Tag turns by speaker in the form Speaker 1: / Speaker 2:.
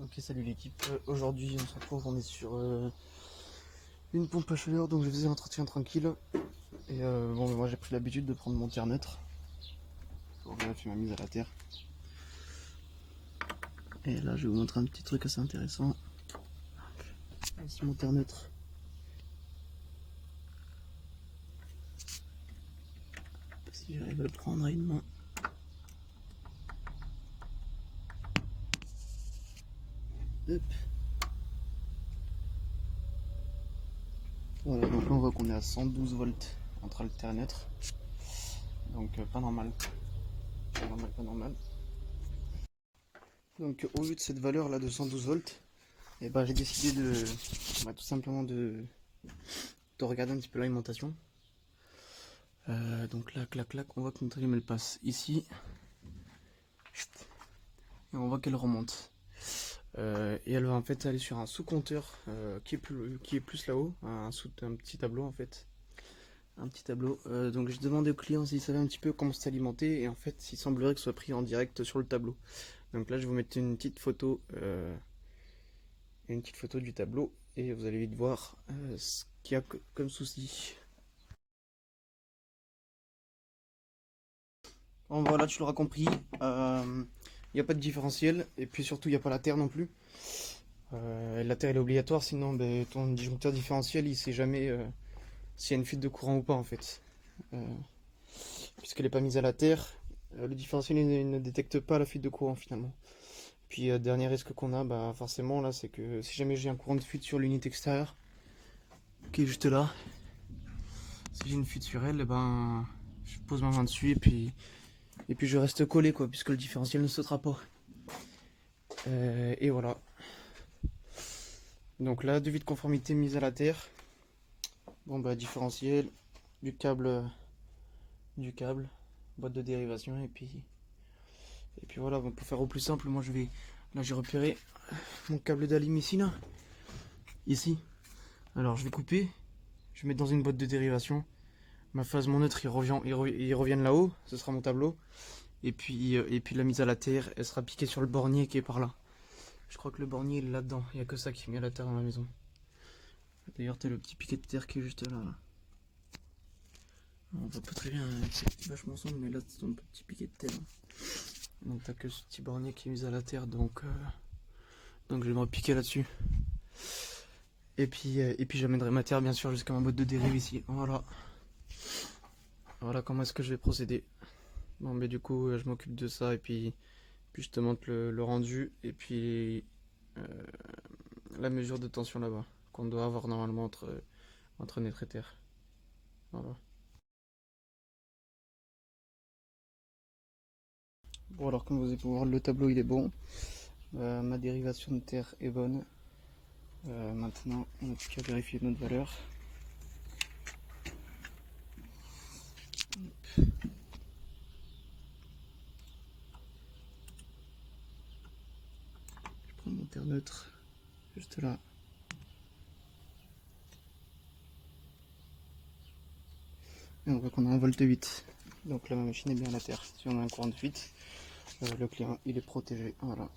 Speaker 1: Ok, salut l'équipe. Aujourd'hui, on se retrouve, on est sur une pompe à chaleur, donc je faisais l'entretien tranquille. Et bon, moi j'ai pris l'habitude de prendre mon thermomètre. Bon, là, tu m'as mise à la terre. Et là, je vais vous montrer un petit truc assez intéressant. Ici, mon thermomètre. Si j'arrive à le prendre à une main. Hop. Voilà, donc là on voit qu'on est à 112 volts entre alternateurs. Donc pas normal. Pas normal. Donc au vu de cette valeur là de 112 volts, et ben, j'ai décidé tout simplement de regarder un petit peu l'alimentation. Donc là, clac, clac, on voit que notre elle passe ici. Et on voit qu'elle remonte. Et elle va en fait aller sur un sous-compteur qui est plus là-haut, un petit tableau en fait. Un petit tableau. Donc j'ai demandé au client s'il savait un petit peu comment s'alimenter, et en fait il semblerait que ce soit pris en direct sur le tableau. Donc là je vais vous mettre une petite photo du tableau, et vous allez vite voir ce qu'il y a comme souci. Bon voilà, tu l'auras compris, il n'y a pas de différentiel, et puis surtout il n'y a pas la terre non plus. La terre elle est obligatoire, sinon ben, ton disjoncteur différentiel il sait jamais s'il y a une fuite de courant ou pas en fait. Puisqu'elle n'est pas mise à la terre, le différentiel il ne détecte pas la fuite de courant finalement. Puis dernier risque qu'on a, bah, forcément là, c'est que si jamais j'ai un courant de fuite sur l'unité extérieure, qui est juste là, si j'ai une fuite sur elle, ben, je pose ma main dessus et puis je reste collé quoi, puisque le différentiel ne sautera pas. Et voilà. Donc là, devis de conformité mise à la terre. Bon bah différentiel, du câble, boîte de dérivation et puis voilà. Bon, pour faire au plus simple, moi là j'ai repéré mon câble d'alim ici là, ici. Alors je vais couper, je vais mettre dans une boîte de dérivation. Ma phase, mon neutre, il revient là-haut, ce sera mon tableau. Et puis la mise à la terre, elle sera piquée sur le bornier qui est par là. Je crois que le bornier il est là-dedans, il n'y a que ça qui met à la terre dans la maison. D'ailleurs, t'as le petit piquet de terre qui est juste là. On voit pas très bien, c'est vachement sombre, mais là c'est ton petit piquet de terre. Donc t'as que ce petit bornier qui est mis à la terre, donc je vais me repiquer là-dessus. Et puis j'amènerai ma terre bien sûr jusqu'à ma boîte de dérive ici. Voilà comment est-ce que je vais procéder. Bon mais du coup je m'occupe de ça et puis je te montre le rendu et puis la mesure de tension là-bas qu'on doit avoir normalement entre notre et terre. Voilà. Bon alors comme vous allez pouvoir voir, le tableau il est bon. Ma dérivation de terre est bonne. Maintenant on n'a plus qu'à vérifier notre valeur. Je prends mon terre neutre juste là. Et on voit qu'on a 1,8 V. Donc là ma machine est bien à la terre. Si on a un courant de fuite, le client il est protégé. Voilà.